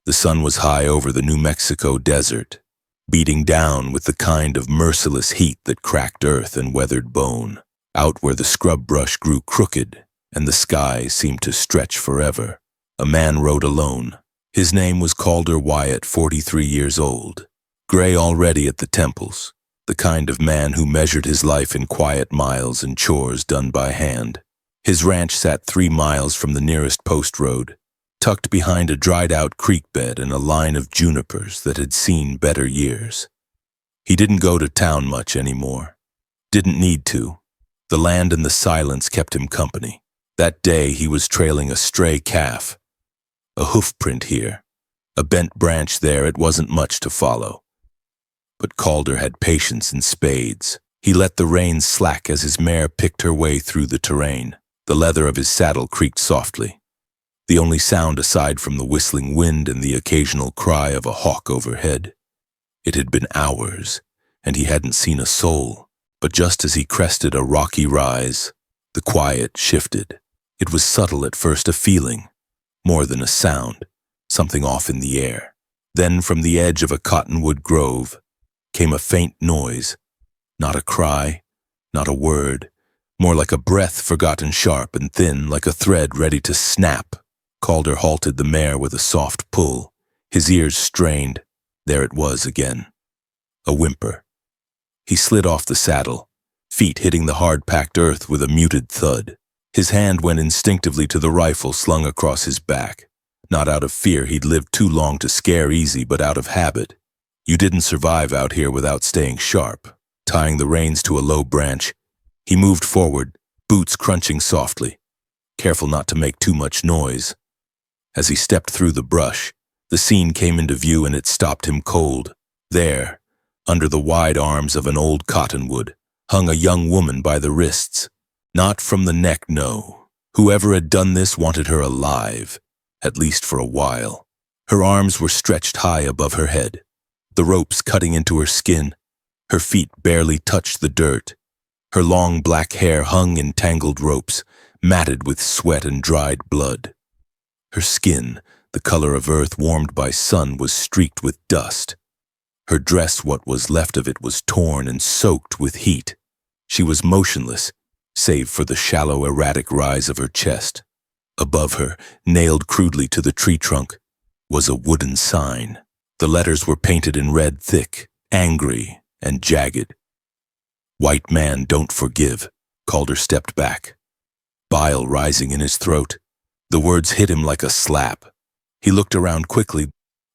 The sun was high over the New Mexico desert, beating down with the kind of merciless heat that cracked earth and weathered bone. Out where the scrub brush grew crooked and the sky seemed to stretch forever, a man rode alone. His name was Calder Wyatt, 43 years old, gray already at the temples, the kind of man who measured his life in quiet miles and chores done by hand. His ranch sat 3 miles from the nearest post road, tucked behind a dried-out creek bed and a line of junipers that had seen better years. He didn't go to town much anymore. Didn't need to. The land and the silence kept him company. That day he was trailing a stray calf. A hoof print here, a bent branch there. It wasn't much to follow. But Calder had patience in spades. He let the reins slack as his mare picked her way through the terrain. The leather of his saddle creaked softly, the only sound aside from the whistling wind and the occasional cry of a hawk overhead. It had been hours, and he hadn't seen a soul. But just as he crested a rocky rise, the quiet shifted. It was subtle at first, a feeling, more than a sound, something off in the air. Then from the edge of a cottonwood grove came a faint noise, not a cry, not a word, more like a breath forgotten sharp and thin, like a thread ready to snap. Calder halted the mare with a soft pull, his ears strained. There it was again, a whimper. He slid off the saddle, feet hitting the hard-packed earth with a muted thud. His hand went instinctively to the rifle slung across his back. Not out of fear, he'd lived too long to scare easy, but out of habit. You didn't survive out here without staying sharp. Tying the reins to a low branch, he moved forward, boots crunching softly, careful not to make too much noise. As he stepped through the brush, the scene came into view and it stopped him cold. There, under the wide arms of an old cottonwood, hung a young woman by the wrists. Not from the neck, no. Whoever had done this wanted her alive, at least for a while. Her arms were stretched high above her head, the ropes cutting into her skin. Her feet barely touched the dirt. Her long black hair hung in tangled ropes, matted with sweat and dried blood. Her skin, the color of earth warmed by sun, was streaked with dust. Her dress, what was left of it, was torn and soaked with heat. She was motionless, save for the shallow, erratic rise of her chest. Above her, nailed crudely to the tree trunk, was a wooden sign. The letters were painted in red, thick, angry, and jagged. "White man don't forgive." Calder stepped back, bile rising in his throat. The words hit him like a slap. He looked around quickly.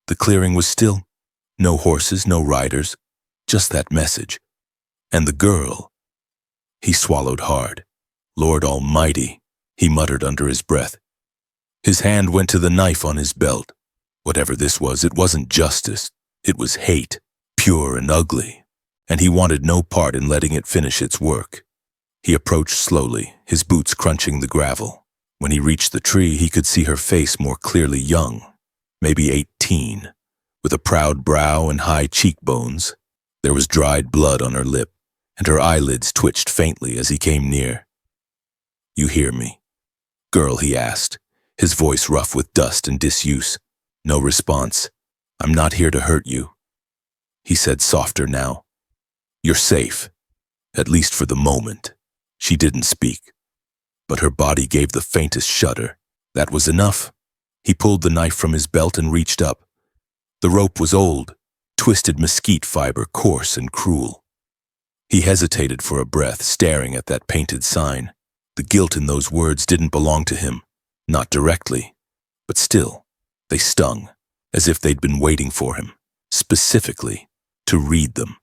The clearing was still. No horses, no riders, just that message. And the girl. He swallowed hard. "Lord Almighty," he muttered under his breath. His hand went to the knife on his belt. Whatever this was, it wasn't justice. It was hate, pure and ugly, and he wanted no part in letting it finish its work. He approached slowly, his boots crunching the gravel. When he reached the tree, he could see her face more clearly, young, maybe 18, with a proud brow and high cheekbones. There was dried blood on her lip, and her eyelids twitched faintly as he came near. "You hear me, girl?" he asked, his voice rough with dust and disuse. No response. "I'm not here to hurt you," he said, softer now. "You're safe, at least for the moment." She didn't speak, but her body gave the faintest shudder. That was enough. He pulled the knife from his belt and reached up. The rope was old, twisted mesquite fiber, coarse and cruel. He hesitated for a breath, staring at that painted sign. The guilt in those words didn't belong to him, not directly, but still, they stung, as if they'd been waiting for him, specifically, to read them.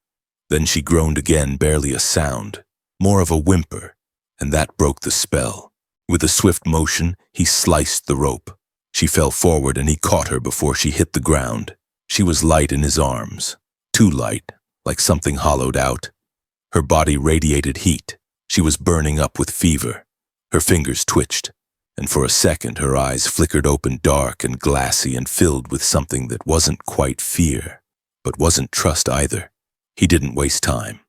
Then she groaned again, barely a sound, more of a whimper, and that broke the spell. With a swift motion, he sliced the rope. She fell forward and he caught her before she hit the ground. She was light in his arms, too light, like something hollowed out. Her body radiated heat. She was burning up with fever. Her fingers twitched, and for a second her eyes flickered open, dark and glassy and filled with something that wasn't quite fear, but wasn't trust either. He didn't waste time.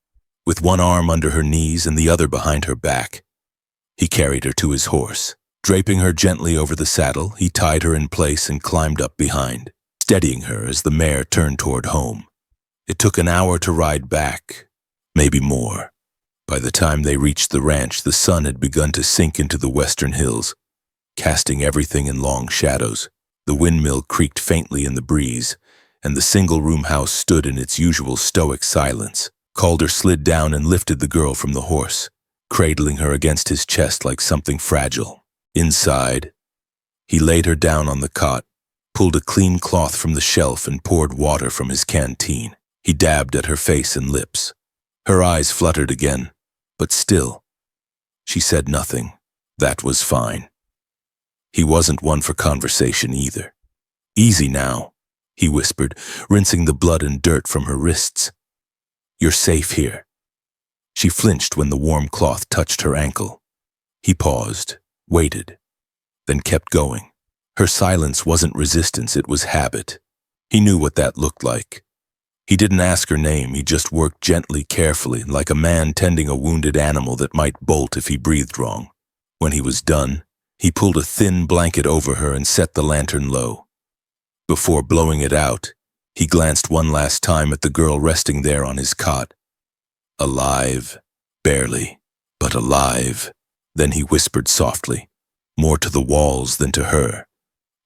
With one arm under her knees and the other behind her back, he carried her to his horse. Draping her gently over the saddle, he tied her in place and climbed up behind. steadying her as the mare turned toward home. It took an hour to ride back, maybe more. By the time they reached the ranch, the sun had begun to sink into the western hills, casting everything in long shadows. The windmill creaked faintly in the breeze, and the single-room house stood in its usual stoic silence. Calder slid down and lifted the girl from the horse, cradling her against his chest like something fragile. Inside, he laid her down on the cot, pulled a clean cloth from the shelf and poured water from his canteen. He dabbed at her face and lips. Her eyes fluttered again, but still, she said nothing. That was fine. He wasn't one for conversation either. "Easy now," he whispered, rinsing the blood and dirt from her wrists. "You're safe here." She flinched when the warm cloth touched her ankle. He paused, waited, then kept going. Her silence wasn't resistance, it was habit. He knew what that looked like. He didn't ask her name, he just worked gently, carefully, like a man tending a wounded animal that might bolt if he breathed wrong. When he was done, he pulled a thin blanket over her and set the lantern low. Before blowing it out, he glanced one last time at the girl resting there on his cot. Alive, barely, but alive. Then he whispered softly, more to the walls than to her,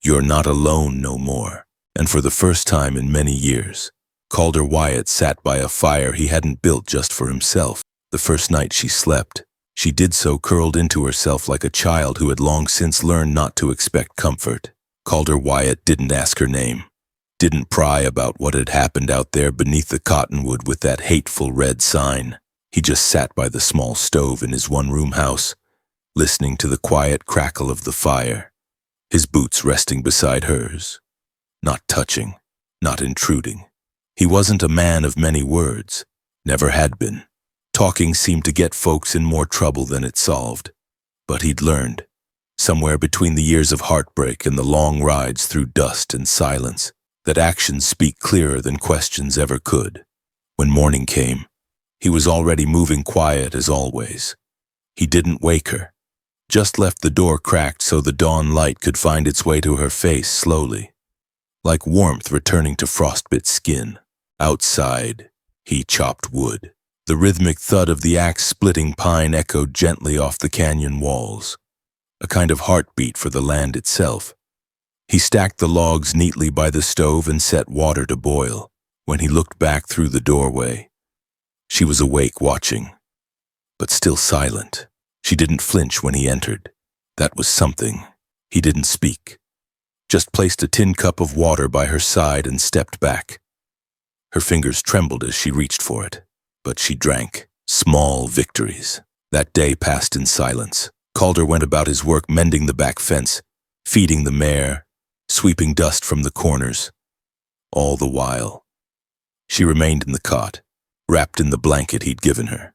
"You're not alone no more." And for the first time in many years, Calder Wyatt sat by a fire he hadn't built just for himself. The first night she slept, she did so curled into herself like a child who had long since learned not to expect comfort. Calder Wyatt didn't ask her name, didn't pry about what had happened out there beneath the cottonwood with that hateful red sign. He just sat by the small stove in his one-room house, listening to the quiet crackle of the fire, his boots resting beside hers, not touching, not intruding. He wasn't a man of many words, never had been. Talking seemed to get folks in more trouble than it solved. But he'd learned, somewhere between the years of heartbreak and the long rides through dust and silence, that actions speak clearer than questions ever could. When morning came, he was already moving quiet as always. He didn't wake her, just left the door cracked so the dawn light could find its way to her face slowly, like warmth returning to frostbit skin. Outside, he chopped wood. The rhythmic thud of the axe-splitting pine echoed gently off the canyon walls, a kind of heartbeat for the land itself. He stacked the logs neatly by the stove and set water to boil. When he looked back through the doorway, she was awake watching, but still silent. She didn't flinch when he entered. That was something. He didn't speak, just placed a tin cup of water by her side and stepped back. Her fingers trembled as she reached for it, but she drank. Small victories. That day passed in silence. Calder went about his work mending the back fence, feeding the mare, sweeping dust from the corners. All the while, she remained in the cot, wrapped in the blanket he'd given her,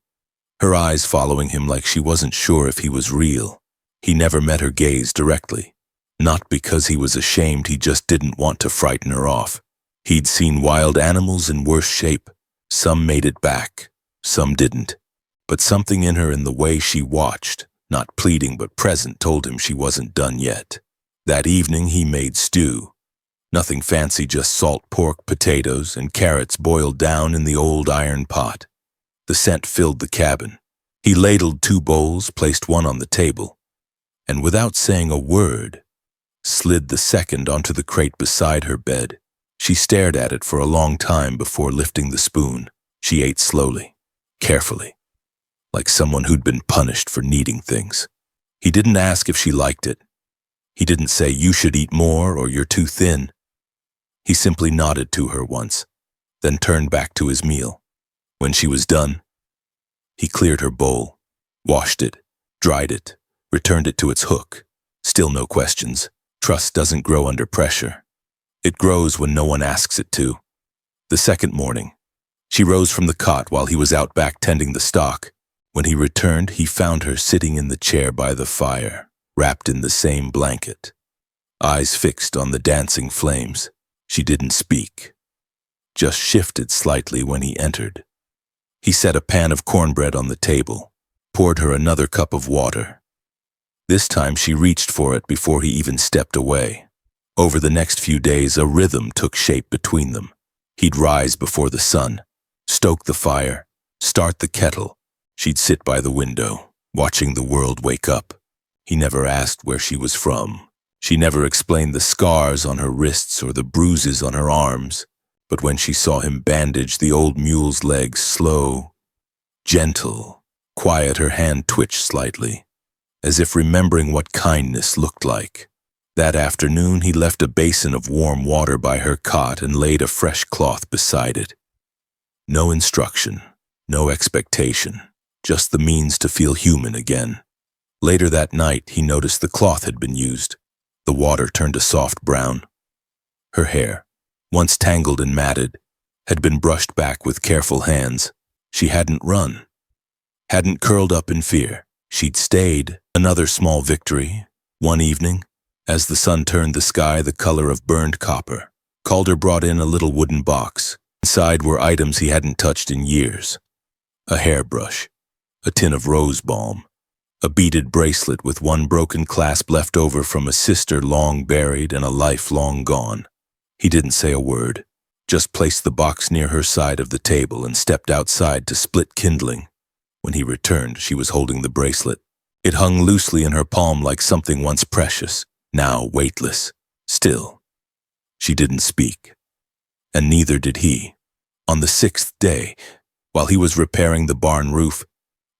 her eyes following him like she wasn't sure if he was real. He never met her gaze directly, not because he was ashamed, he just didn't want to frighten her off. He'd seen wild animals in worse shape. Some made it back, some didn't. But something in her, in the way she watched, not pleading but present, told him she wasn't done yet. That evening he made stew. Nothing fancy, just salt pork, potatoes, and carrots boiled down in the old iron pot. The scent filled the cabin. He ladled 2 bowls, placed one on the table, and without saying a word, slid the second onto the crate beside her bed. She stared at it for a long time before lifting the spoon. She ate slowly, carefully, like someone who'd been punished for needing things. He didn't ask if she liked it. He didn't say, "You should eat more," or "You're too thin." He simply nodded to her once, then turned back to his meal. When she was done, he cleared her bowl, washed it, dried it, returned it to its hook. Still no questions. Trust doesn't grow under pressure. It grows when no one asks it to. The second morning, she rose from the cot while he was out back tending the stock. When he returned, he found her sitting in the chair by the fire, wrapped in the same blanket, eyes fixed on the dancing flames. She didn't speak, just shifted slightly when he entered. He set a pan of cornbread on the table, poured her another cup of water. This time she reached for it before he even stepped away. Over the next few days, a rhythm took shape between them. He'd rise before the sun, stoke the fire, start the kettle. She'd sit by the window, watching the world wake up. He never asked where she was from. She never explained the scars on her wrists or the bruises on her arms. But when she saw him bandage the old mule's legs, slow, gentle, quiet, her hand twitched slightly, as if remembering what kindness looked like. That afternoon, he left a basin of warm water by her cot and laid a fresh cloth beside it. No instruction, no expectation, just the means to feel human again. Later that night, he noticed the cloth had been used. The water turned a soft brown. Her hair, once tangled and matted, had been brushed back with careful hands. She hadn't run, hadn't curled up in fear. She'd stayed. Another small victory. One evening, as the sun turned the sky the color of burned copper, Calder brought in a little wooden box. Inside were items he hadn't touched in years. A hairbrush, a tin of rose balm, a beaded bracelet with one broken clasp left over from a sister long buried and a life long gone. He didn't say a word, just placed the box near her side of the table and stepped outside to split kindling. When he returned, she was holding the bracelet. It hung loosely in her palm like something once precious, now weightless. Still, she didn't speak, and neither did he. On the 6th day, while he was repairing the barn roof,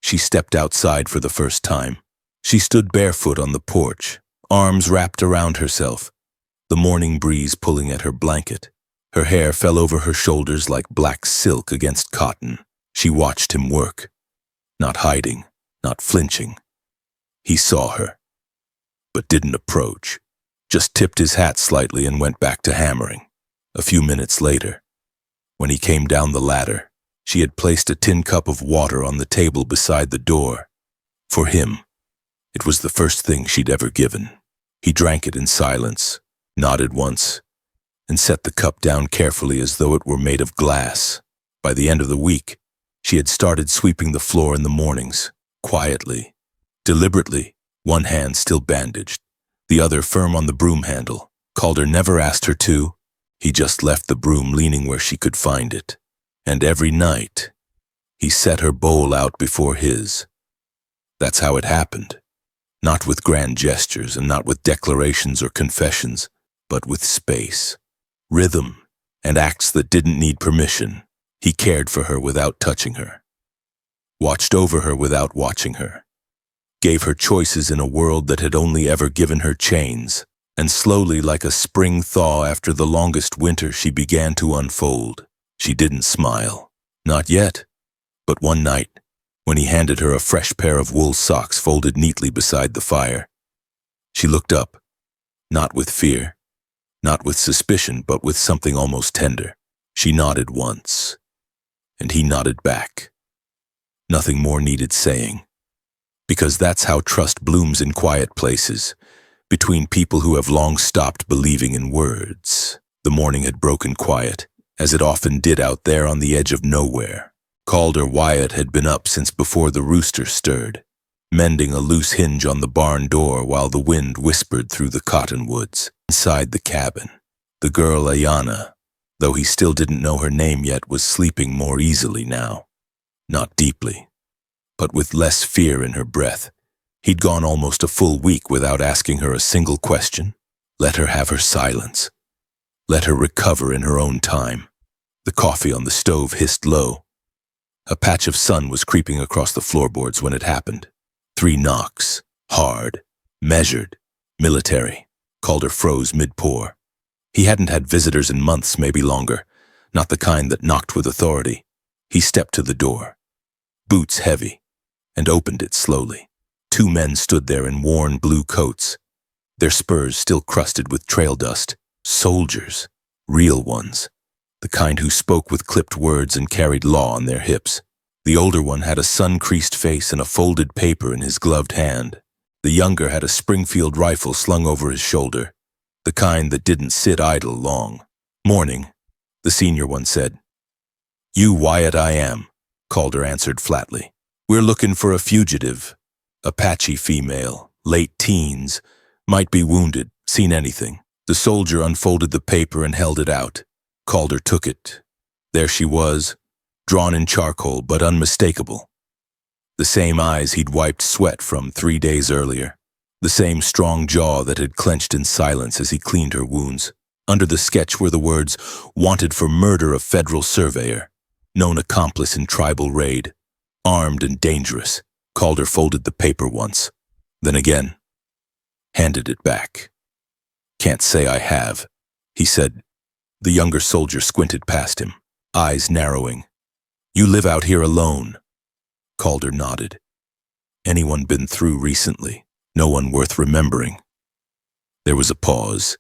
she stepped outside for the first time. She stood barefoot on the porch, arms wrapped around herself, the morning breeze pulling at her blanket. Her hair fell over her shoulders like black silk against cotton. She watched him work, not hiding, not flinching. He saw her, but didn't approach, just tipped his hat slightly and went back to hammering. A few minutes later, when he came down the ladder, she had placed a tin cup of water on the table beside the door. For him, it was the first thing she'd ever given. He drank it in silence, nodded once, and set the cup down carefully as though it were made of glass. By the end of the week, she had started sweeping the floor in the mornings, quietly, deliberately, one hand still bandaged, the other firm on the broom handle. Calder never asked her to. He just left the broom leaning where she could find it. And every night, he set her bowl out before his. That's how it happened. Not with grand gestures and not with declarations or confessions, but with space, rhythm, and acts that didn't need permission. He cared for her without touching her, watched over her without watching her, gave her choices in a world that had only ever given her chains. And slowly, like a spring thaw after the longest winter, she began to unfold. She didn't smile. Not yet. But one night, when he handed her a fresh pair of wool socks folded neatly beside the fire, she looked up, not with fear, not with suspicion, but with something almost tender. She nodded once, and he nodded back. Nothing more needed saying, because that's how trust blooms in quiet places, between people who have long stopped believing in words. The morning had broken quiet, as it often did out there on the edge of nowhere. Calder Wyatt had been up since before the rooster stirred, mending a loose hinge on the barn door while the wind whispered through the cottonwoods. Inside the cabin, the girl Ayana, though he still didn't know her name yet, was sleeping more easily now. Not deeply, but with less fear in her breath. He'd gone almost a full week without asking her a single question. Let her have her silence. Let her recover in her own time. The coffee on the stove hissed low. A patch of sun was creeping across the floorboards when it happened. 3 knocks, hard, measured, military. Calder froze mid-pour. He hadn't had visitors in months, maybe longer, not the kind that knocked with authority. He stepped to the door, boots heavy, and opened it slowly. 2 men stood there in worn blue coats, their spurs still crusted with trail dust. Soldiers, real ones, the kind who spoke with clipped words and carried law on their hips. The older one had a sun-creased face and a folded paper in his gloved hand. The younger had a Springfield rifle slung over his shoulder, the kind that didn't sit idle long. "Morning," the senior one said. "You Wyatt I am," Calder answered flatly. "We're looking for a fugitive. Apache female, late teens, might be wounded, seen anything." The soldier unfolded the paper and held it out. Calder took it. There she was, drawn in charcoal but unmistakable. The same eyes he'd wiped sweat from 3 days earlier. The same strong jaw that had clenched in silence as he cleaned her wounds. Under the sketch were the words, "Wanted for murder of federal surveyor. Known accomplice in tribal raid. Armed and dangerous." Calder folded the paper once, then again. Handed it back. "Can't say I have," he said. The younger soldier squinted past him, eyes narrowing. "You live out here alone?" Calder nodded. "Anyone been through recently? No one worth remembering?" There was a pause,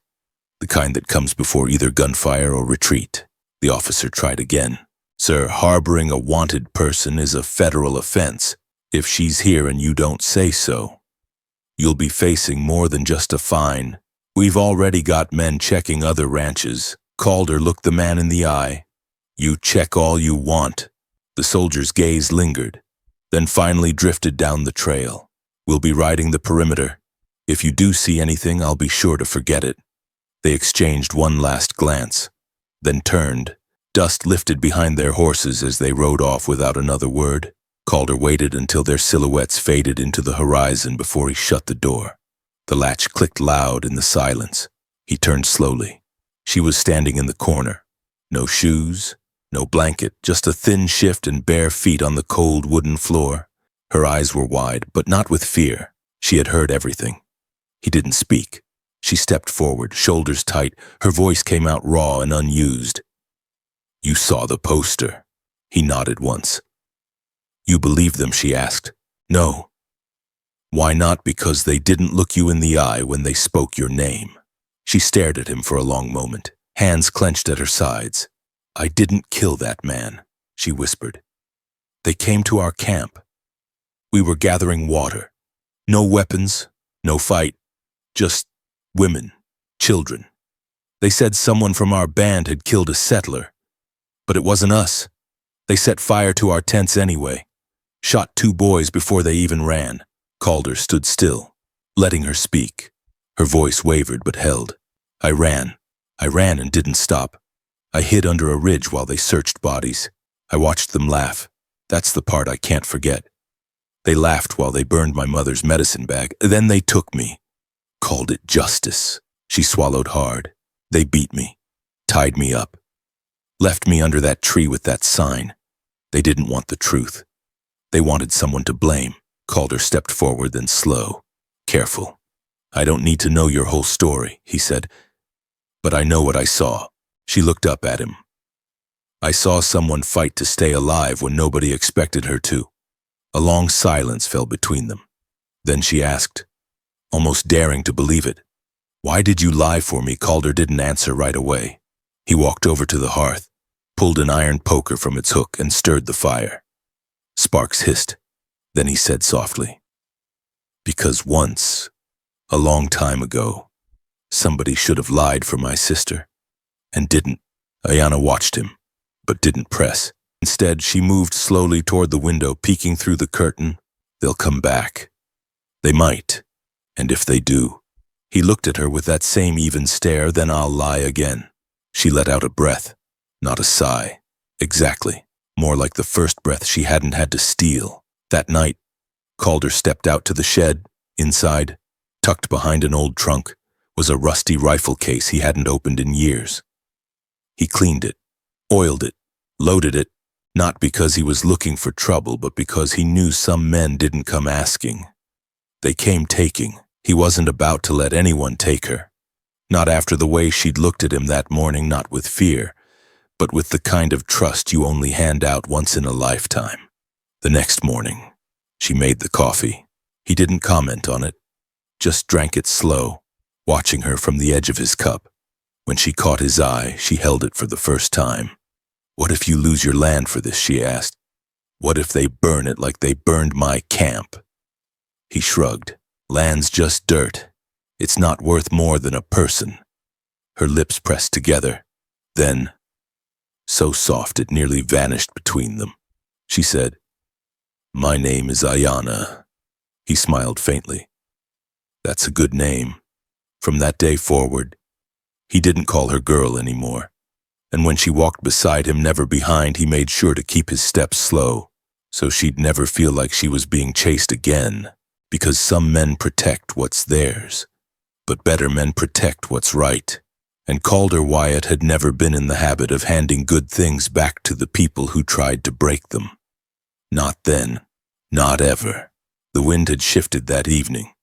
the kind that comes before either gunfire or retreat. The officer tried again. "Sir, harboring a wanted person is a federal offense. If she's here and you don't say so, you'll be facing more than just a fine. We've already got men checking other ranches." Calder looked the man in the eye. "You check all you want." The soldier's gaze lingered, then finally drifted down the trail. "We'll be riding the perimeter. If you do see anything, I'll be sure to forget it." They exchanged one last glance, then turned. Dust lifted behind their horses as they rode off without another word. Calder waited until their silhouettes faded into the horizon before he shut the door. The latch clicked loud in the silence. He turned slowly. She was standing in the corner. No shoes, no blanket, just a thin shift and bare feet on the cold wooden floor. Her eyes were wide, but not with fear. She had heard everything. He didn't speak. She stepped forward, shoulders tight. Her voice came out raw and unused. "You saw the poster." He nodded once. "You believe them?" she asked. "No." "Why not?" "Because they didn't look you in the eye when they spoke your name." She stared at him for a long moment, hands clenched at her sides. "I didn't kill that man," she whispered. "They came to our camp. We were gathering water. No weapons, no fight, just women, children. They said someone from our band had killed a settler, but it wasn't us. They set fire to our tents anyway. Shot 2 boys before they even ran." Calder stood still, letting her speak. Her voice wavered but held. I ran and didn't stop. I hid under a ridge while they searched bodies. I watched them laugh. That's the part I can't forget. They laughed while they burned my mother's medicine bag. Then they took me. Called it justice." She swallowed hard. "They beat me, tied me up, left me under that tree with that sign. They didn't want the truth. They wanted someone to blame." Calder stepped forward, then slow, careful. "I don't need to know your whole story," he said, "but I know what I saw." She looked up at him. "I saw someone fight to stay alive when nobody expected her to." A long silence fell between them. Then she asked, almost daring to believe it, "Why did you lie for me?" Calder didn't answer right away. He walked over to the hearth, pulled an iron poker from its hook, and stirred the fire. Sparks hissed. Then he said softly, "Because once, a long time ago, somebody should have lied for my sister, and didn't." Ayana watched him, but didn't press. Instead, she moved slowly toward the window, peeking through the curtain. "They'll come back. They might, and if they do." He looked at her with that same even stare. "Then I'll lie again." She let out a breath, not a sigh. Exactly, more like the first breath she hadn't had to steal. That night, Calder stepped out to the shed. Inside, tucked behind an old trunk, was a rusty rifle case he hadn't opened in years. He cleaned it, oiled it, loaded it, not because he was looking for trouble, but because he knew some men didn't come asking. They came taking. He wasn't about to let anyone take her. Not after the way she'd looked at him that morning, not with fear, but with the kind of trust you only hand out once in a lifetime. The next morning, she made the coffee. He didn't comment on it, just drank it slow, watching her from the edge of his cup. When she caught his eye, she held it for the first time. "What if you lose your land for this?" she asked. "What if they burn it like they burned my camp?" He shrugged. "Land's just dirt. It's not worth more than a person." Her lips pressed together. Then, so soft it nearly vanished between them, she said, "My name is Ayana." He smiled faintly. "That's a good name." From that day forward, He didn't call her girl anymore. And when she walked beside him, never behind, he made sure to keep his steps slow, so she'd never feel like she was being chased again, because some men protect what's theirs, but better men protect what's right. And Calder Wyatt had never been in the habit of handing good things back to the people who tried to break them. Not then, not ever. The wind had shifted that evening.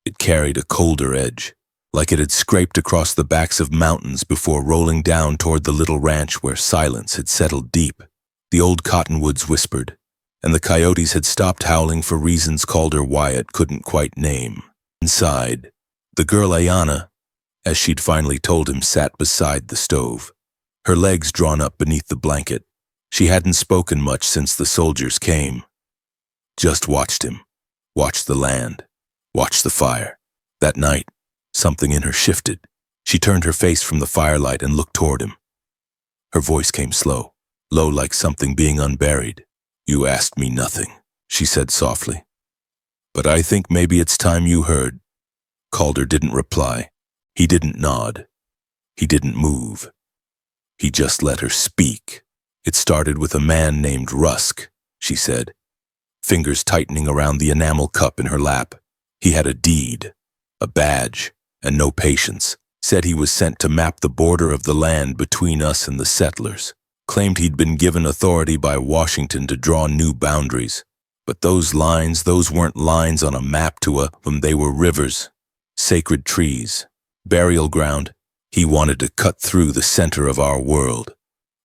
It carried a colder edge, like it had scraped across the backs of mountains before rolling down toward the little ranch where silence had settled deep. The old cottonwoods whispered, and the coyotes had stopped howling for reasons Calder Wyatt couldn't quite name. Inside, the girl Ayanna, as she'd finally told him, sat beside the stove, her legs drawn up beneath the blanket. She hadn't spoken much since the soldiers came. Just watched him, watched the land, watched the fire. That night, something in her shifted. She turned her face from the firelight and looked toward him. Her voice came slow, low like something being unburied. "You asked me nothing," she said softly. "But I think maybe it's time you heard." Calder didn't reply. He didn't nod. He didn't move. He just let her speak. "It started with a man named Rusk," she said, fingers tightening around the enamel cup in her lap. "He had a deed, a badge, and no patience. Said he was sent to map the border of the land between us and the settlers. Claimed he'd been given authority by Washington to draw new boundaries. But those lines, those weren't lines on a map to them. They were rivers, sacred trees, burial ground. He wanted to cut through the center of our world."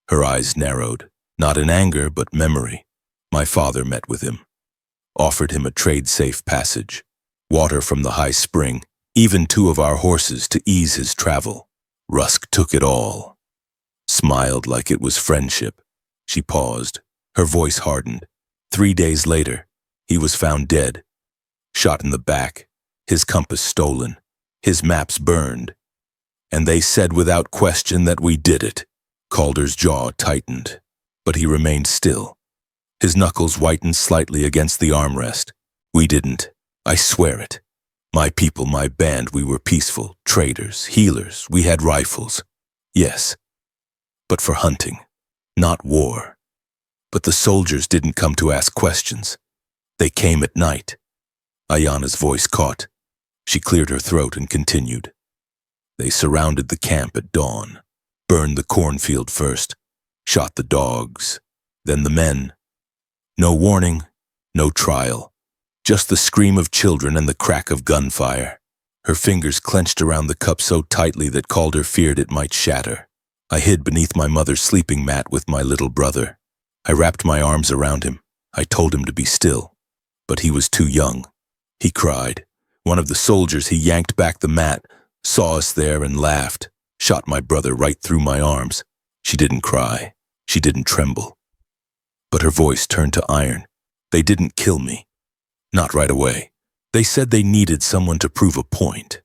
Her eyes narrowed, not in anger but memory. "My father met with him, offered him a trade-safe passage, water from the high spring, even 2 of our horses to ease his travel. Rusk took it all. Smiled like it was friendship." She paused, her voice hardened. 3 days later, he was found dead, shot in the back, his compass stolen, his maps burned. And they said without question that we did it." Calder's jaw tightened, but he remained still. His knuckles whitened slightly against the armrest. "We didn't. I swear it. My people, my band, we were peaceful, traders, healers, we had rifles. Yes, but for hunting, not war. But the soldiers didn't come to ask questions. They came at night." Ayanna's voice caught. She cleared her throat and continued. "They surrounded the camp at dawn, burned the cornfield first, shot the dogs, then the men. No warning, no trial, just the scream of children and the crack of gunfire." Her fingers clenched around the cup so tightly that Calder feared it might shatter. "I hid beneath my mother's sleeping mat with my little brother. I wrapped my arms around him. I told him to be still, but he was too young. He cried. One of the soldiers, he yanked back the mat, saw us there and laughed, shot my brother right through my arms." She didn't cry. She didn't tremble. But her voice turned to iron. "They didn't kill me. Not right away. They said they needed someone to prove a point.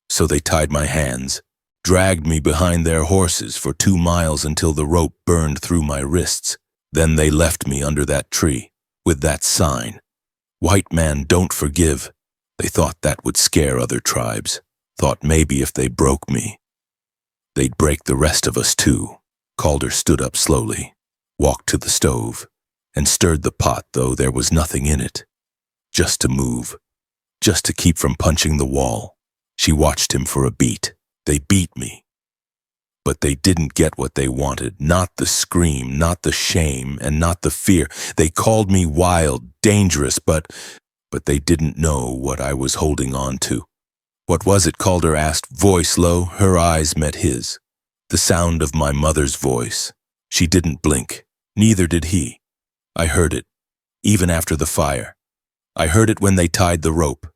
So they tied my hands, dragged me behind their horses for 2 miles until the rope burned through my wrists. Then they left me under that tree, with that sign. 'White man, don't forgive.' They thought that would scare other tribes. Thought maybe if they broke me, they'd break the rest of us too." Calder stood up slowly, walked to the stove, and stirred the pot, though there was nothing in it. Just to move, just to keep from punching the wall. She watched him for a beat. "They beat me. But they didn't get what they wanted. Not the scream, not the shame, and not the fear. They called me wild, dangerous, but they didn't know what I was holding on to." "What was it?" Calder asked, voice low. Her eyes met his. "The sound of my mother's voice." She didn't blink. Neither did he. "I heard it, even after the fire. I heard it when they tied the rope,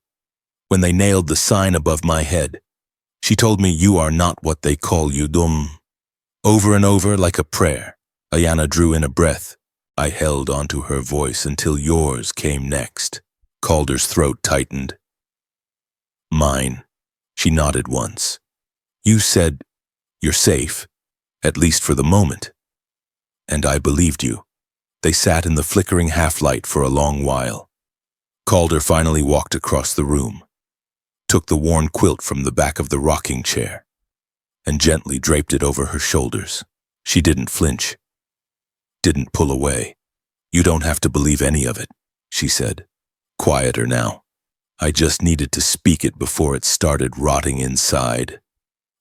when they nailed the sign above my head. She told me, 'You are not what they call you, dum.' Over and over like a prayer." Ayanna drew in a breath. I held onto her voice until yours came next. Calder's throat tightened. "Mine." She nodded once. "You said, 'You're safe, at least for the moment.' And I believed you." They sat in the flickering half-light for a long while. Calder finally walked across the room, took the worn quilt from the back of the rocking chair. and gently draped it over her shoulders. She didn't flinch, didn't pull away. "You don't have to believe any of it," she said, quieter now. "I just needed to speak it before it started rotting inside."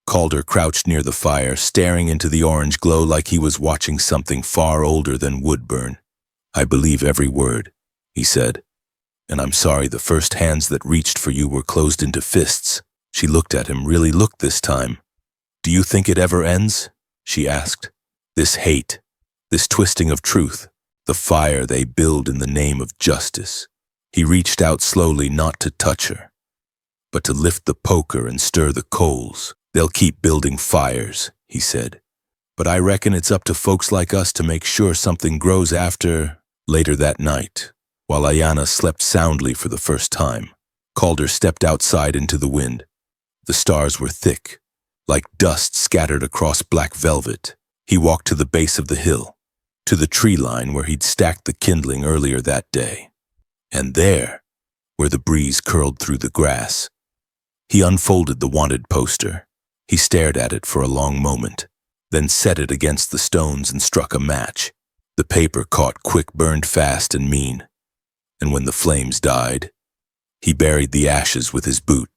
Calder crouched near the fire, staring into the orange glow like he was watching something far older than wood burn. "I believe every word," he said, "and I'm sorry the first hands that reached for you were closed into fists." She looked at him, really looked this time. "Do you think it ever ends?" she asked. "This hate, this twisting of truth, the fire they build in the name of justice." He reached out slowly, not to touch her, but to lift the poker and stir the coals. "They'll keep building fires," he said, "but I reckon it's up to folks like us to make sure something grows after." Later that night, while Ayanna slept soundly for the first time, Calder stepped outside into the wind. The stars were thick, like dust scattered across black velvet. He walked to the base of the hill, to the tree line where he'd stacked the kindling earlier that day. And there, where the breeze curled through the grass, he unfolded the wanted poster. He stared at it for a long moment, then set it against the stones and struck a match. The paper caught quick, burned fast and mean, and when the flames died, he buried the ashes with his boot.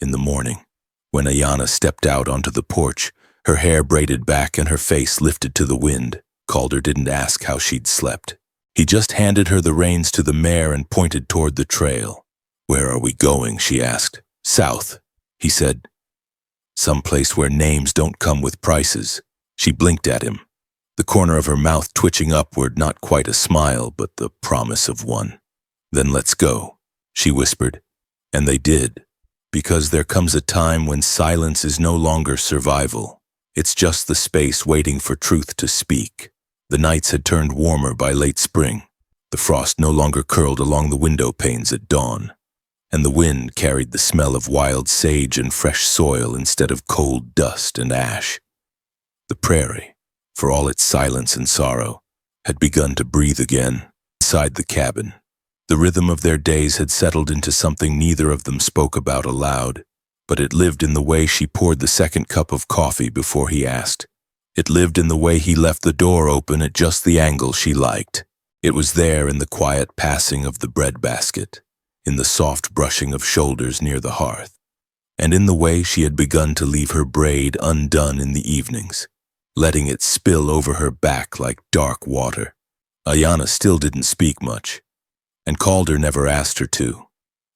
In the morning, when Ayanna stepped out onto the porch, her hair braided back and her face lifted to the wind, Calder didn't ask how she'd slept. He just handed her the reins to the mare and pointed toward the trail. "Where are we going?" she asked. "South," he said. "Someplace where names don't come with prices." She blinked at him, the corner of her mouth twitching upward, not quite a smile, but the promise of one. "Then let's go," she whispered. And they did, because there comes a time when silence is no longer survival. It's just the space waiting for truth to speak. The nights had turned warmer by late spring. The frost no longer curled along the window panes at dawn, and the wind carried the smell of wild sage and fresh soil instead of cold dust and ash. The prairie, for all its silence and sorrow, had begun to breathe again. Inside the cabin, the rhythm of their days had settled into something neither of them spoke about aloud, but it lived in the way she poured the second cup of coffee before he asked. It lived in the way he left the door open at just the angle she liked. It was there in the quiet passing of the bread basket, in the soft brushing of shoulders near the hearth, and in the way she had begun to leave her braid undone in the evenings, letting it spill over her back like dark water. Ayanna still didn't speak much, and Calder never asked her to.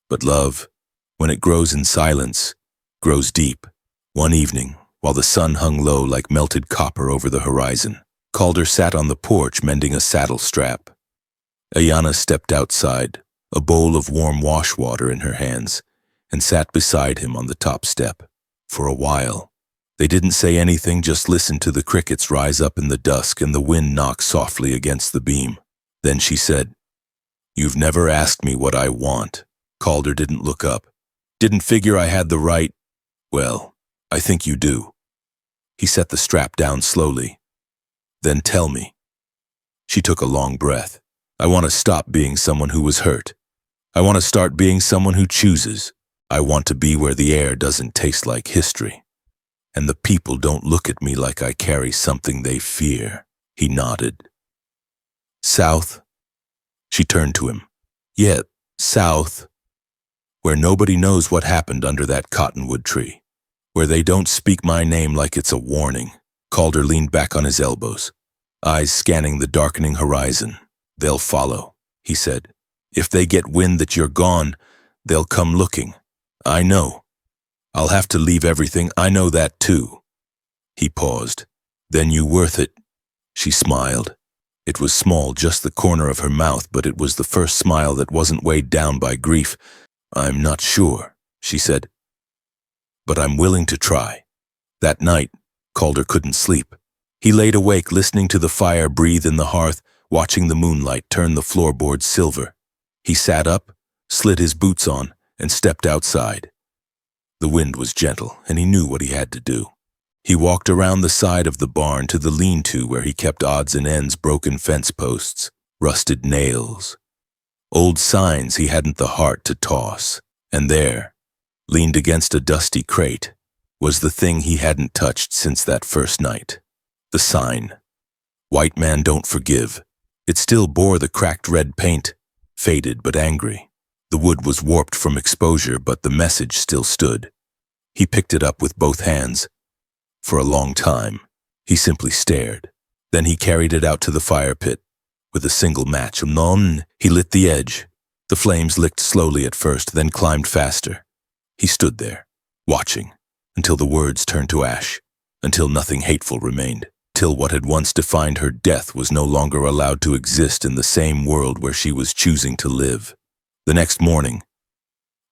But love, when it grows in silence, grows deep. One evening, while the sun hung low like melted copper over the horizon, Calder sat on the porch mending a saddle strap. Ayanna stepped outside, a bowl of warm wash water in her hands, and sat beside him on the top step. For a while, they didn't say anything, just listened to the crickets rise up in the dusk and the wind knock softly against the beam. Then she said, "You've never asked me what I want." Calder didn't look up. "Didn't figure I had the right. Well, I think you do." He set the strap down slowly. "Then tell me." She took a long breath. "I want to stop being someone who was hurt. I want to start being someone who chooses. I want to be where the air doesn't taste like history, and the people don't look at me like I carry something they fear." He nodded. "South?" She turned to him. "Yeah, south. Where nobody knows what happened under that cottonwood tree. Where they don't speak my name like it's a warning." Calder leaned back on his elbows, eyes scanning the darkening horizon. "They'll follow," he said. "If they get wind that you're gone, they'll come looking. I know. I'll have to leave everything. I know that too." He paused. "Then you worth it?" She smiled. It was small, just the corner of her mouth, but it was the first smile that wasn't weighed down by grief. "I'm not sure," she said, "but I'm willing to try." That night, Calder couldn't sleep. He laid awake listening to the fire breathe in the hearth, watching the moonlight turn the floorboards silver. He sat up, slid his boots on, and stepped outside. The wind was gentle, and he knew what he had to do. He walked around the side of the barn to the lean-to where he kept odds and ends, broken fence posts, rusted nails, old signs he hadn't the heart to toss. And there, leaned against a dusty crate, was the thing he hadn't touched since that first night. The sign. White man don't forgive. It still bore the cracked red paint, faded but angry. The wood was warped from exposure, but the message still stood. He picked it up with both hands. For a long time, he simply stared. Then he carried it out to the fire pit. With a single match, he lit the edge. The flames licked slowly at first, then climbed faster. He stood there, watching, until the words turned to ash, until nothing hateful remained, till what had once defined her death was no longer allowed to exist in the same world where she was choosing to live. The next morning,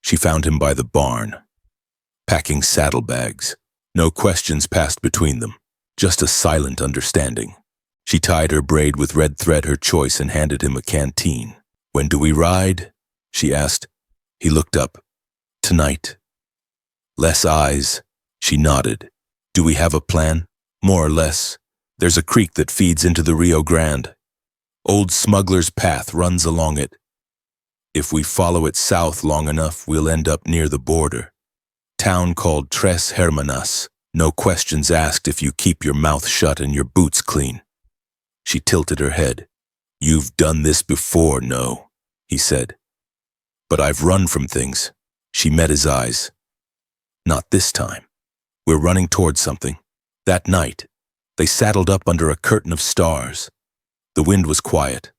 she found him by the barn, packing saddlebags. No questions passed between them, just a silent understanding. She tied her braid with red thread, her choice, and handed him a canteen. "When do we ride?" she asked. He looked up. "Tonight." Less eyes. She nodded. "Do we have a plan?" "More or less. There's a creek that feeds into the Rio Grande. Old Smuggler's Path runs along it. If we follow it south long enough, we'll end up near the border. Town called Tres Hermanas. No questions asked if you keep your mouth shut and your boots clean." She tilted her head. "You've done this before, no?" he said. "But I've run from things." She met his eyes. "Not this time. We're running towards something." That night, they saddled up under a curtain of stars. The wind was quiet.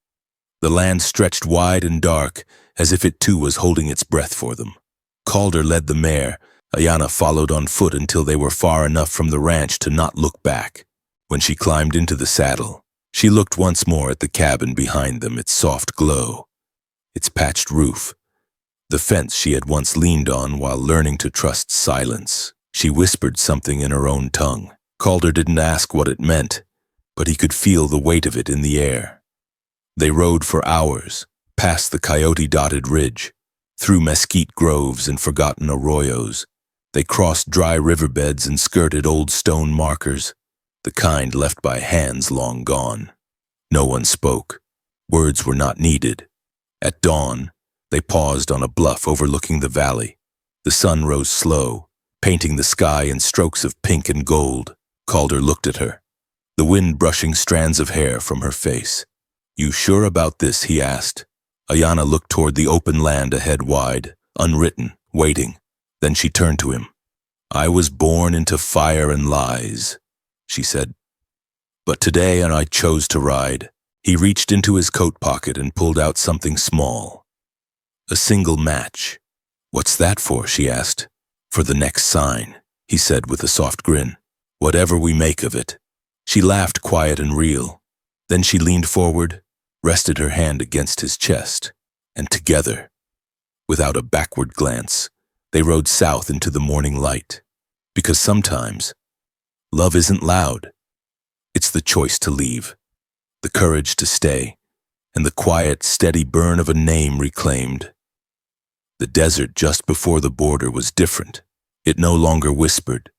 The land stretched wide and dark, as if it too was holding its breath for them. Calder led the mare. Ayana followed on foot until they were far enough from the ranch to not look back. When she climbed into the saddle, she looked once more at the cabin behind them, its soft glow, its patched roof, the fence she had once leaned on while learning to trust silence. She whispered something in her own tongue. Calder didn't ask what it meant, but he could feel the weight of it in the air. They rode for hours, past the coyote-dotted ridge, through mesquite groves and forgotten arroyos. They crossed dry riverbeds and skirted old stone markers, the kind left by hands long gone. No one spoke. Words were not needed. At dawn, they paused on a bluff overlooking the valley. The sun rose slow, painting the sky in strokes of pink and gold. Calder looked at her, the wind brushing strands of hair from her face. "You sure about this?" he asked. Ayana looked toward the open land ahead, wide, unwritten, waiting. Then she turned to him. "I was born into fire and lies," she said. "But today I chose to ride." He reached into his coat pocket and pulled out something small. A single match. "What's that for?" she asked. "For the next sign," he said with a soft grin. "Whatever we make of it." She laughed, quiet and real. Then she leaned forward, rested her hand against his chest, and together, without a backward glance, they rode south into the morning light. Because sometimes, love isn't loud. It's the choice to leave, the courage to stay, and the quiet, steady burn of a name reclaimed. The desert just before the border was different. It no longer whispered.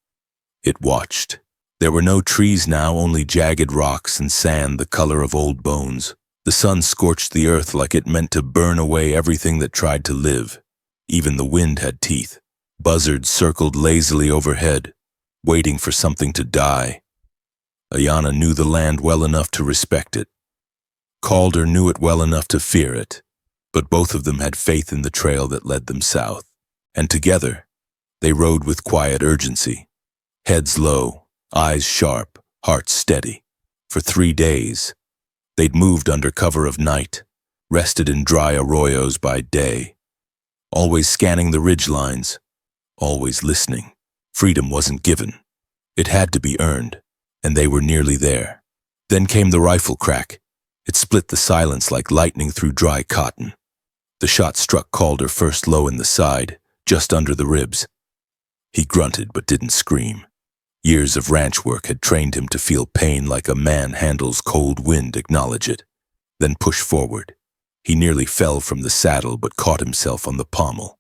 It watched. There were no trees now, only jagged rocks and sand the color of old bones. The sun scorched the earth like it meant to burn away everything that tried to live. Even the wind had teeth. Buzzards circled lazily overhead, waiting for something to die. Ayana knew the land well enough to respect it. Calder knew it well enough to fear it, but both of them had faith in the trail that led them south. And together, they rode with quiet urgency, heads low, eyes sharp, hearts steady. For 3 days, they'd moved under cover of night, rested in dry arroyos by day, always scanning the ridgelines, always listening. Freedom wasn't given. It had to be earned, and they were nearly there. Then came the rifle crack. It split the silence like lightning through dry cotton. The shot struck Calder first low in the side, just under the ribs. He grunted but didn't scream. Years of ranch work had trained him to feel pain like a man handles cold wind, acknowledge it, then push forward. He nearly fell from the saddle but caught himself on the pommel.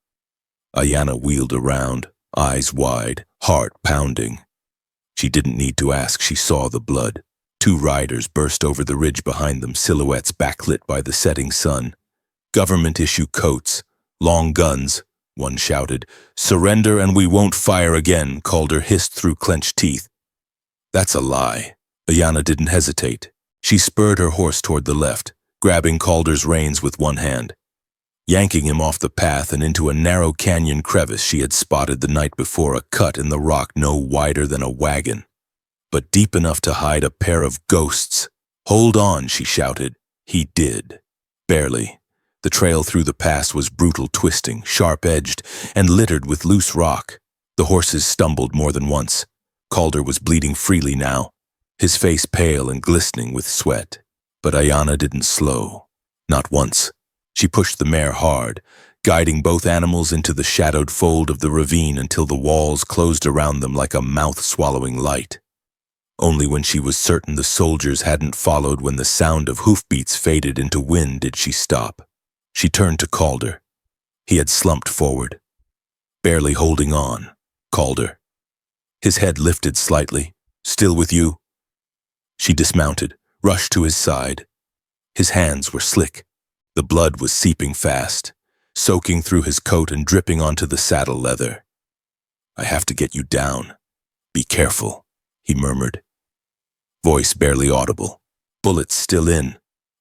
Ayana wheeled around, eyes wide, heart pounding. She didn't need to ask, she saw the blood. 2 riders burst over the ridge behind them, silhouettes backlit by the setting sun. Government-issue coats, long guns, one shouted. "Surrender and we won't fire again," Calder hissed through clenched teeth. "That's a lie." Ayana didn't hesitate. She spurred her horse toward the left, grabbing Calder's reins with one hand, yanking him off the path and into a narrow canyon crevice she had spotted the night before, a cut in the rock no wider than a wagon, but deep enough to hide a pair of ghosts. "Hold on," she shouted. He did. Barely. The trail through the pass was brutal, twisting, sharp-edged, and littered with loose rock. The horses stumbled more than once. Calder was bleeding freely now, his face pale and glistening with sweat. But Ayana didn't slow. Not once. She pushed the mare hard, guiding both animals into the shadowed fold of the ravine until the walls closed around them like a mouth-swallowing light. Only when she was certain the soldiers hadn't followed, when the sound of hoofbeats faded into wind, did she stop. She turned to Calder. He had slumped forward, barely holding on. "Calder." His head lifted slightly. "Still with you?" She dismounted, rushed to his side. His hands were slick. The blood was seeping fast, soaking through his coat and dripping onto the saddle leather. "I have to get you down. Be careful," he murmured. Voice barely audible. Bullets still in.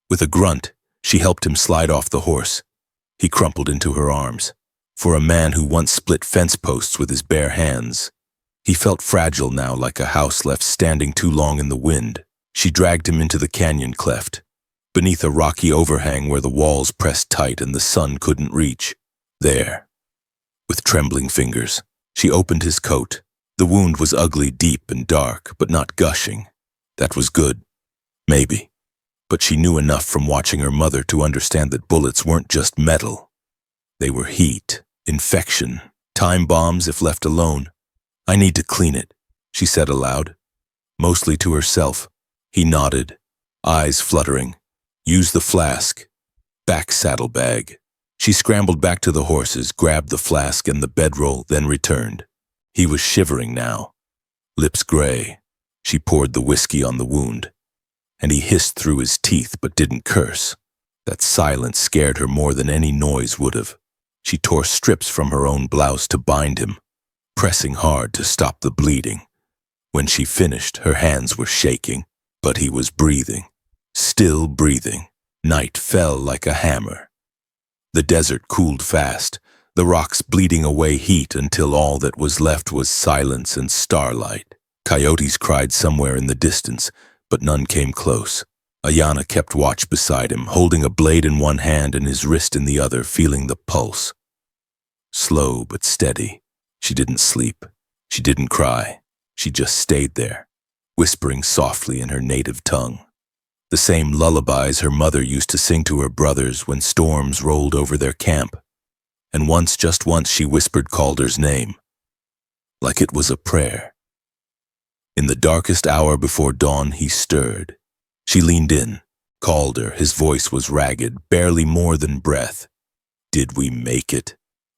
With a grunt, she helped him slide off the horse. He crumpled into her arms. For a man who once split fence posts with his bare hands, he felt fragile now, like a house left standing too long in the wind. She dragged him into the canyon cleft, beneath a rocky overhang where the walls pressed tight and the sun couldn't reach. There. With trembling fingers, she opened his coat. The wound was ugly, deep and dark, but not gushing. That was good. Maybe. But she knew enough from watching her mother to understand that bullets weren't just metal. They were heat, infection, time bombs if left alone. "I need to clean it," she said aloud, mostly to herself. He nodded, eyes fluttering. "Use the flask." Back saddlebag. She scrambled back to the horses, grabbed the flask and the bedroll, then returned. He was shivering now, lips gray. She poured the whiskey on the wound, and he hissed through his teeth but didn't curse. That silence scared her more than any noise would have. She tore strips from her own blouse to bind him, pressing hard to stop the bleeding. When she finished, her hands were shaking, but he was breathing, still breathing. Night fell like a hammer. The desert cooled fast, the rocks bleeding away heat until all that was left was silence and starlight. Coyotes cried somewhere in the distance, but none came close. Ayana kept watch beside him, holding a blade in one hand and his wrist in the other, feeling the pulse. Slow but steady. She didn't sleep. She didn't cry. She just stayed there, whispering softly in her native tongue. The same lullabies her mother used to sing to her brothers when storms rolled over their camp. And once, just once, she whispered Calder's name, like it was a prayer. In the darkest hour before dawn, he stirred. She leaned in. Calder, his voice was ragged, barely more than breath. "Did we make it?"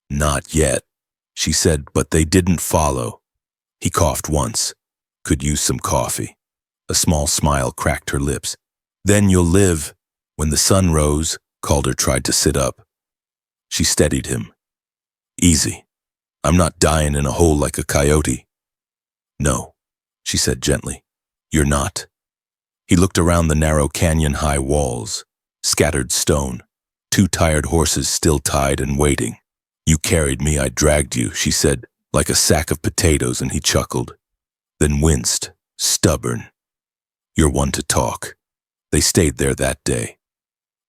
"Not yet," she said, "but they didn't follow." He coughed once. "Could use some coffee." A small smile cracked her lips. "Then you'll live." When the sun rose, Calder tried to sit up. She steadied him. "Easy. I'm not dying in a hole like a coyote." "No," she said gently. "You're not." He looked around the narrow canyon-high walls, scattered stone, 2 tired horses still tied and waiting. "You carried me, I dragged you," she said, "like a sack of potatoes," and he chuckled, then winced, stubborn. "You're one to talk." They stayed there that day,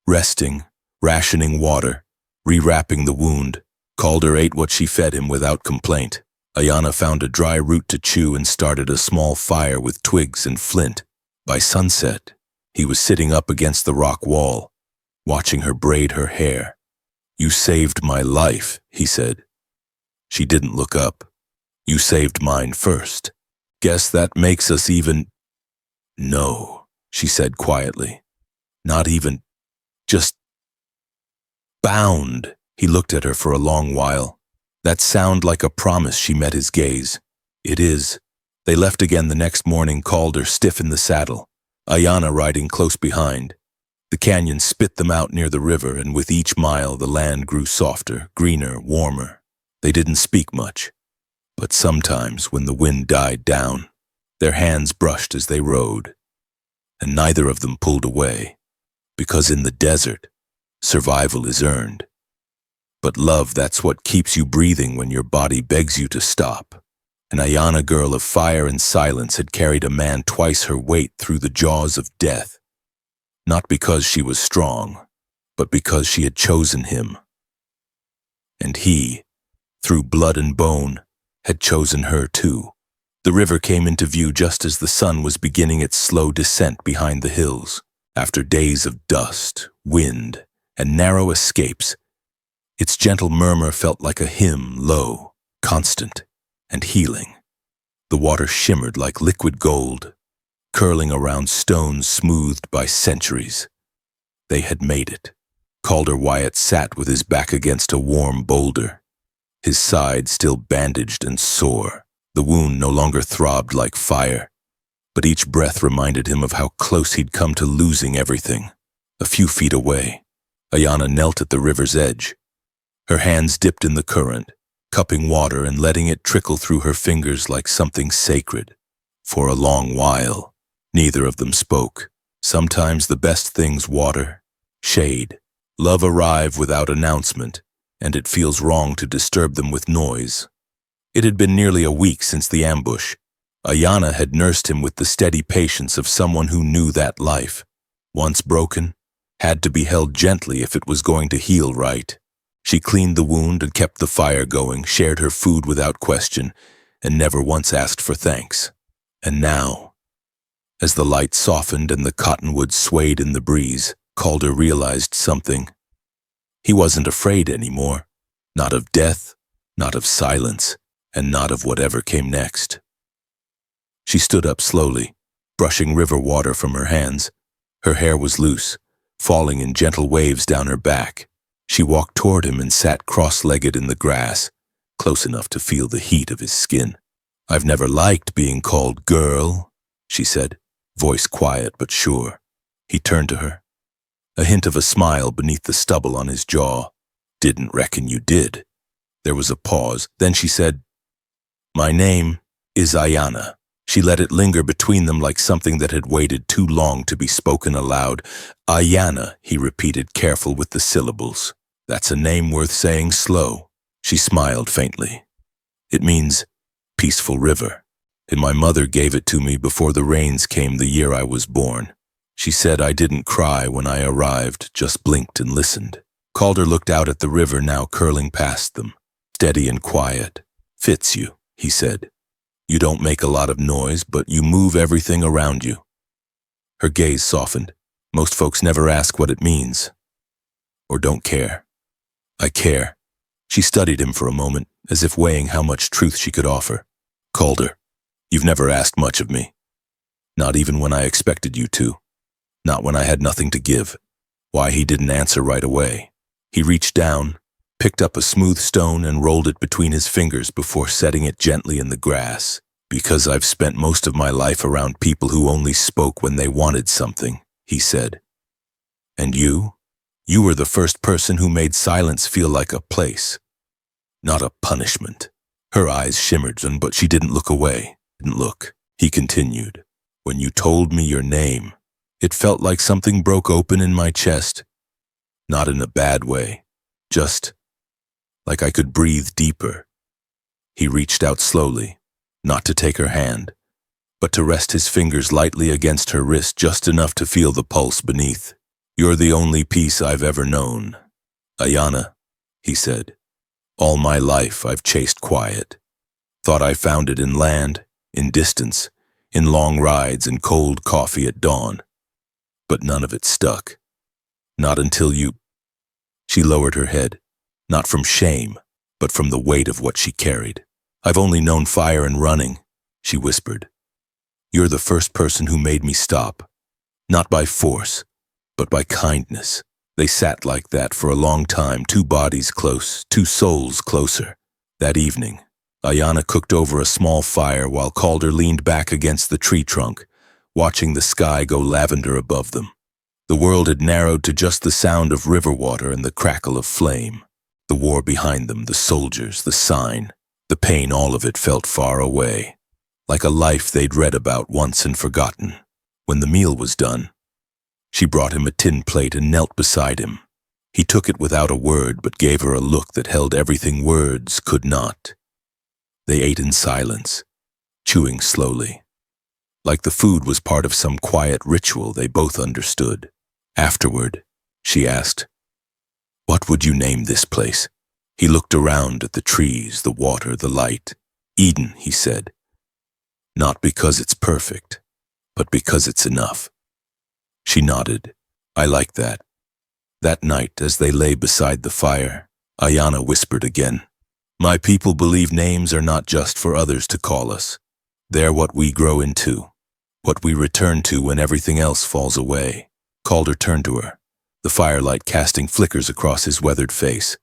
resting, rationing water, rewrapping the wound. Calder ate what she fed him without complaint. Ayana found a dry root to chew and started a small fire with twigs and flint. By sunset, he was sitting up against the rock wall, watching her braid her hair. "You saved my life," he said. She didn't look up. "You saved mine first. Guess that makes us even—" "No," she said quietly. "Not even. Just bound." He looked at her for a long while. That sound like a promise. She met his gaze. "It is." They left again the next morning, Calder stiff in the saddle, Ayana riding close behind. The canyon spit them out near the river, and with each mile the land grew softer, greener, warmer. They didn't speak much, but sometimes when the wind died down, their hands brushed as they rowed, and neither of them pulled away, because in the desert, survival is earned. But love, that's what keeps you breathing when your body begs you to stop. An Ayana girl of fire and silence had carried a man twice her weight through the jaws of death, not because she was strong, but because she had chosen him. And he, through blood and bone, had chosen her too. The river came into view just as the sun was beginning its slow descent behind the hills. After days of dust, wind, and narrow escapes, its gentle murmur felt like a hymn, low, constant, and healing. The water shimmered like liquid gold, curling around stones smoothed by centuries. They had made it. Calder Wyatt sat with his back against a warm boulder, his side still bandaged and sore. The wound no longer throbbed like fire, but each breath reminded him of how close he'd come to losing everything. A few feet away, Ayana knelt at the river's edge. Her hands dipped in the current, cupping water and letting it trickle through her fingers like something sacred. For a long while, neither of them spoke. Sometimes the best things water, shade, love arrive without announcement, and it feels wrong to disturb them with noise. It had been nearly a week since the ambush. Ayana had nursed him with the steady patience of someone who knew that life, once broken, had to be held gently if it was going to heal right. She cleaned the wound and kept the fire going, shared her food without question, and never once asked for thanks. And now, as the light softened and the cottonwood swayed in the breeze, Calder realized something. He wasn't afraid anymore, not of death, not of silence, and not of whatever came next. She stood up slowly, brushing river water from her hands. Her hair was loose, falling in gentle waves down her back. She walked toward him and sat cross-legged in the grass, close enough to feel the heat of his skin. "I've never liked being called girl," she said, voice quiet but sure. He turned to her, a hint of a smile beneath the stubble on his jaw. "Didn't reckon you did." There was a pause. Then she said, "My name is Ayana." She let it linger between them like something that had waited too long to be spoken aloud. "Ayana," he repeated, careful with the syllables. "That's a name worth saying slow." She smiled faintly. "It means peaceful river, and my mother gave it to me before the rains came the year I was born. She said I didn't cry when I arrived, just blinked and listened." Calder looked out at the river now curling past them, steady and quiet. "Fits you," he said. "You don't make a lot of noise, but you move everything around you." Her gaze softened. "Most folks never ask what it means, or don't care." "I care." She studied him for a moment, as if weighing how much truth she could offer. "Calder, you've never asked much of me. Not even when I expected you to. Not when I had nothing to give." Why he didn't answer right away. He reached down, picked up a smooth stone and rolled it between his fingers before setting it gently in the grass. "Because I've spent most of my life around people who only spoke when they wanted something," he said. "And you were the first person who made silence feel like a place, not a punishment." Her eyes shimmered, but she didn't look away. "Didn't look," he continued. "When you told me your name, it felt like something broke open in my chest. Not in a bad way, just like I could breathe deeper." He reached out slowly, not to take her hand, but to rest his fingers lightly against her wrist just enough to feel the pulse beneath. "You're the only peace I've ever known, Ayana," he said. "All my life I've chased quiet. Thought I found it in land, in distance, in long rides and cold coffee at dawn. But none of it stuck. Not until you—" She lowered her head, not from shame, but from the weight of what she carried. "I've only known fire and running," she whispered. "You're the first person who made me stop. Not by force, but by kindness." They sat like that for a long time, two bodies close, two souls closer. That evening, Ayana cooked over a small fire while Calder leaned back against the tree trunk, watching the sky go lavender above them. The world had narrowed to just the sound of river water and the crackle of flame. The war behind them, the soldiers, the sign, the pain, all of it felt far away, like a life they'd read about once and forgotten. When the meal was done, she brought him a tin plate and knelt beside him. He took it without a word, but gave her a look that held everything words could not. They ate in silence, chewing slowly, like the food was part of some quiet ritual they both understood. Afterward, she asked, "What would you name this place?" He looked around at the trees, the water, the light. "Eden," he said. "Not because it's perfect, but because it's enough." She nodded. "I like that." That night, as they lay beside the fire, Ayana whispered again, "My people believe names are not just for others to call us. They're what we grow into, what we return to when everything else falls away." Calder turned to her, the firelight casting flickers across his weathered face.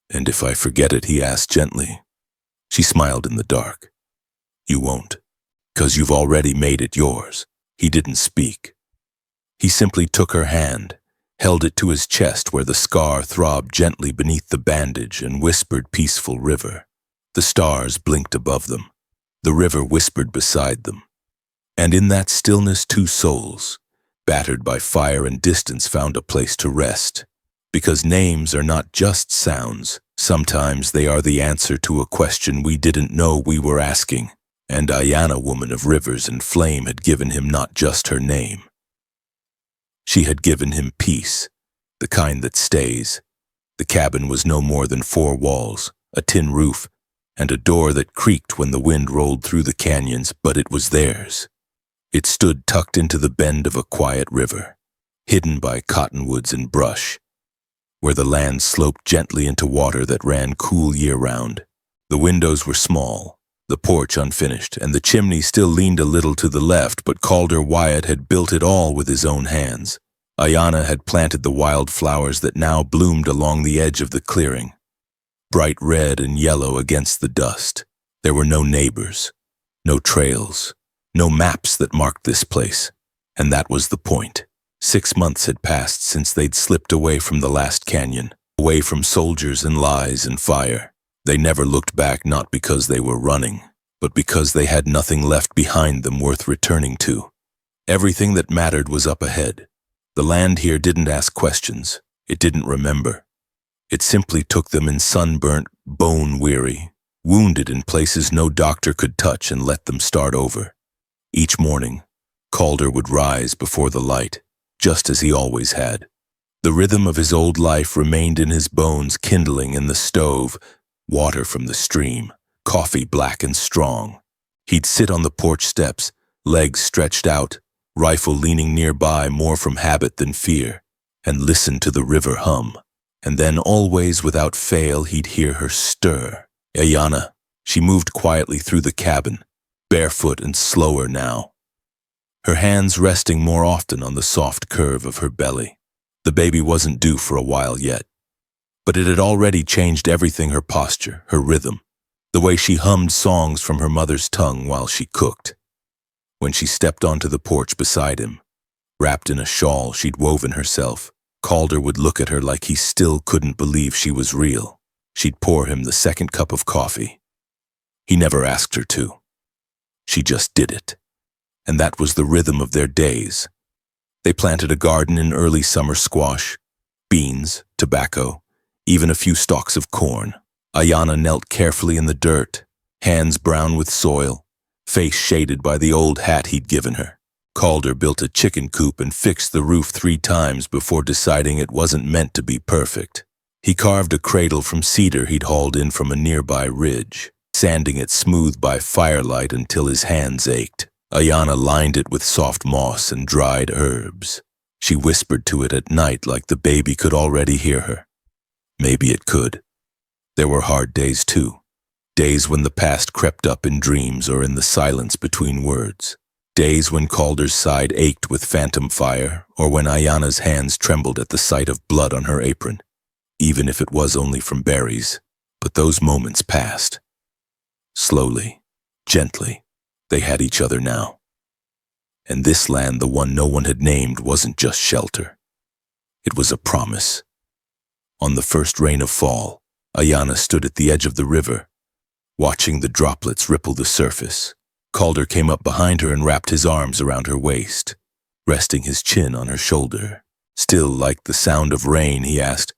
"And if I forget it," he asked gently. She smiled in the dark. "You won't, 'cause you've already made it yours." He didn't speak. He simply took her hand, held it to his chest where the scar throbbed gently beneath the bandage, and whispered, "Peaceful river." The stars blinked above them. The river whispered beside them. And in that stillness, two souls, battered by fire and distance, found a place to rest. Because names are not just sounds. Sometimes they are the answer to a question we didn't know we were asking. And Ayana, woman of rivers and flame, had given him not just her name. She had given him peace, the kind that stays. The cabin was no more than 4 walls, a tin roof, and a door that creaked when the wind rolled through the canyons, but it was theirs. It stood tucked into the bend of a quiet river, hidden by cottonwoods and brush, where the land sloped gently into water that ran cool year-round. The windows were small, the porch unfinished, and the chimney still leaned a little to the left, but Calder Wyatt had built it all with his own hands. Ayana had planted the wild flowers that now bloomed along the edge of the clearing, bright red and yellow against the dust. There were no neighbors, no trails, no maps that marked this place, and that was the point. 6 months had passed since they'd slipped away from the last canyon, away from soldiers and lies and fire. They never looked back, not because they were running, but because they had nothing left behind them worth returning to. Everything that mattered was up ahead. The land here didn't ask questions. It didn't remember. It simply took them in sunburnt, bone-weary, wounded in places no doctor could touch, and let them start over. Each morning, Calder would rise before the light, just as he always had. The rhythm of his old life remained in his bones, kindling in the stove, water from the stream, coffee black and strong. He'd sit on the porch steps, legs stretched out, rifle leaning nearby, more from habit than fear, and listen to the river hum. And then, always without fail, he'd hear her stir. Ayana. She moved quietly through the cabin, barefoot and slower now, her hands resting more often on the soft curve of her belly. The baby wasn't due for a while yet, but it had already changed everything: her posture, her rhythm, the way she hummed songs from her mother's tongue while she cooked. When she stepped onto the porch beside him, wrapped in a shawl she'd woven herself, Calder would look at her like he still couldn't believe she was real. She'd pour him the second cup of coffee. He never asked her to. She just did it. And that was the rhythm of their days. They planted a garden in early summer: squash, beans, tobacco, even a few stalks of corn. Ayana knelt carefully in the dirt, hands brown with soil, face shaded by the old hat he'd given her. Calder built a chicken coop and fixed the roof 3 times before deciding it wasn't meant to be perfect. He carved a cradle from cedar he'd hauled in from a nearby ridge, sanding it smooth by firelight until his hands ached. Ayana lined it with soft moss and dried herbs. She whispered to it at night like the baby could already hear her. Maybe it could. There were hard days too. Days when the past crept up in dreams or in the silence between words. Days when Calder's side ached with phantom fire, or when Ayana's hands trembled at the sight of blood on her apron, even if it was only from berries. But those moments passed. Slowly, gently, they had each other now. And this land, the one no one had named, wasn't just shelter. It was a promise. On the first rain of fall, Ayana stood at the edge of the river, watching the droplets ripple the surface. Calder came up behind her and wrapped his arms around her waist, resting his chin on her shoulder. Still like the sound of rain, he asked.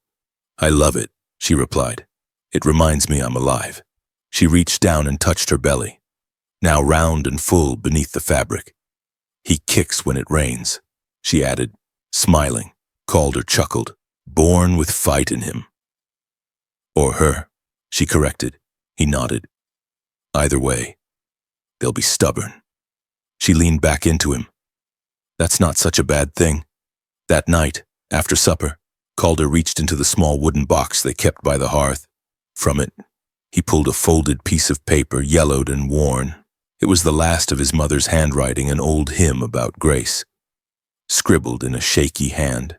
"I love it," she replied. "It reminds me I'm alive." She reached down and touched her belly, now round and full beneath the fabric. "He kicks when it rains," she added, smiling. Calder chuckled. "Born with fight in him." "Or her," she corrected. He nodded. "Either way, they'll be stubborn." She leaned back into him. "That's not such a bad thing." That night, after supper, Calder reached into the small wooden box they kept by the hearth. From it, he pulled a folded piece of paper, yellowed and worn. It was the last of his mother's handwriting, an old hymn about grace. Scribbled in a shaky hand,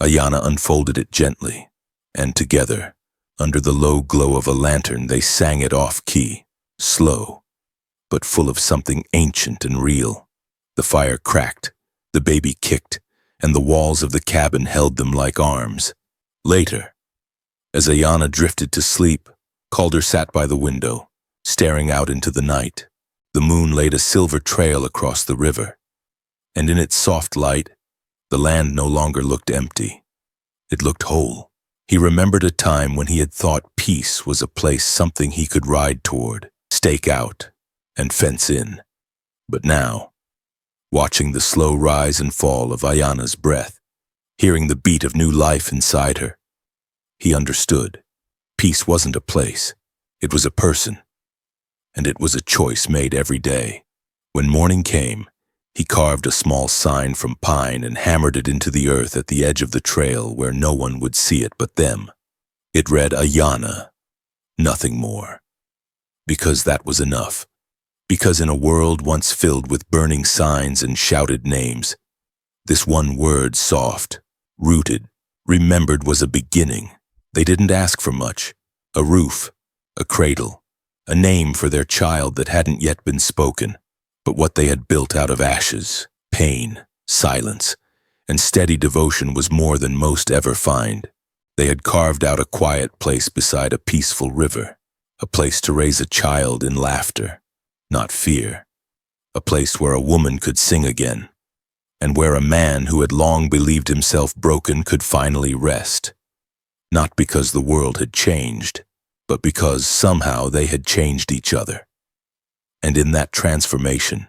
Ayana unfolded it gently, and together, under the low glow of a lantern, they sang it off-key, slow, but full of something ancient and real. The fire cracked, the baby kicked, and the walls of the cabin held them like arms. Later, as Ayana drifted to sleep, Calder sat by the window, staring out into the night. The moon laid a silver trail across the river, and in its soft light, the land no longer looked empty. It looked whole. He remembered a time when he had thought peace was a place, something he could ride toward, stake out, and fence in. But now, watching the slow rise and fall of Ayana's breath, hearing the beat of new life inside her, he understood. Peace wasn't a place, it was a person, and it was a choice made every day. When morning came, he carved a small sign from pine and hammered it into the earth at the edge of the trail where no one would see it but them. It read Ayana, nothing more. Because that was enough. Because in a world once filled with burning signs and shouted names, this one word, soft, rooted, remembered, was a beginning. They didn't ask for much. A roof, a cradle, a name for their child that hadn't yet been spoken. But what they had built out of ashes, pain, silence, and steady devotion was more than most ever find. They had carved out a quiet place beside a peaceful river, a place to raise a child in laughter, not fear, a place where a woman could sing again, and where a man who had long believed himself broken could finally rest. Not because the world had changed, but because somehow they had changed each other. And in that transformation,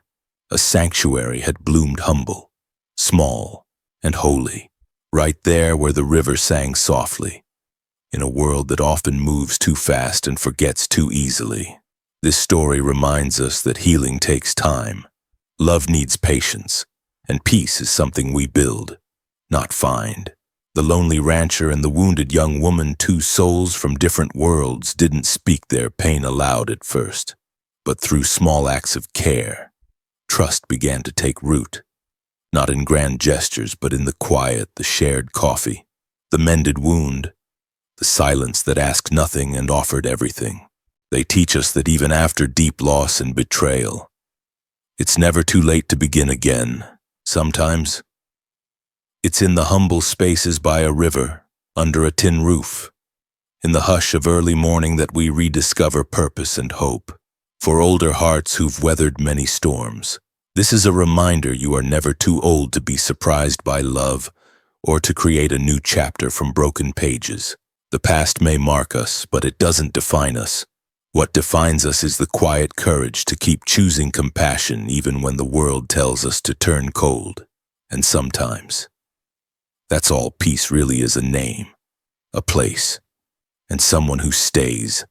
a sanctuary had bloomed, humble, small, and holy, right there where the river sang softly, in a world that often moves too fast and forgets too easily. This story reminds us that healing takes time, love needs patience, and peace is something we build, not find. The lonely rancher and the wounded young woman, two souls from different worlds, didn't speak their pain aloud at first. But through small acts of care, trust began to take root, not in grand gestures, but in the quiet, the shared coffee, the mended wound, the silence that asked nothing and offered everything. They teach us that even after deep loss and betrayal, it's never too late to begin again. Sometimes, it's in the humble spaces by a river, under a tin roof, in the hush of early morning that we rediscover purpose and hope. For older hearts who've weathered many storms, this is a reminder you are never too old to be surprised by love or to create a new chapter from broken pages. The past may mark us, but it doesn't define us. What defines us is the quiet courage to keep choosing compassion even when the world tells us to turn cold. And sometimes, that's all peace really is: a name, a place, and someone who stays.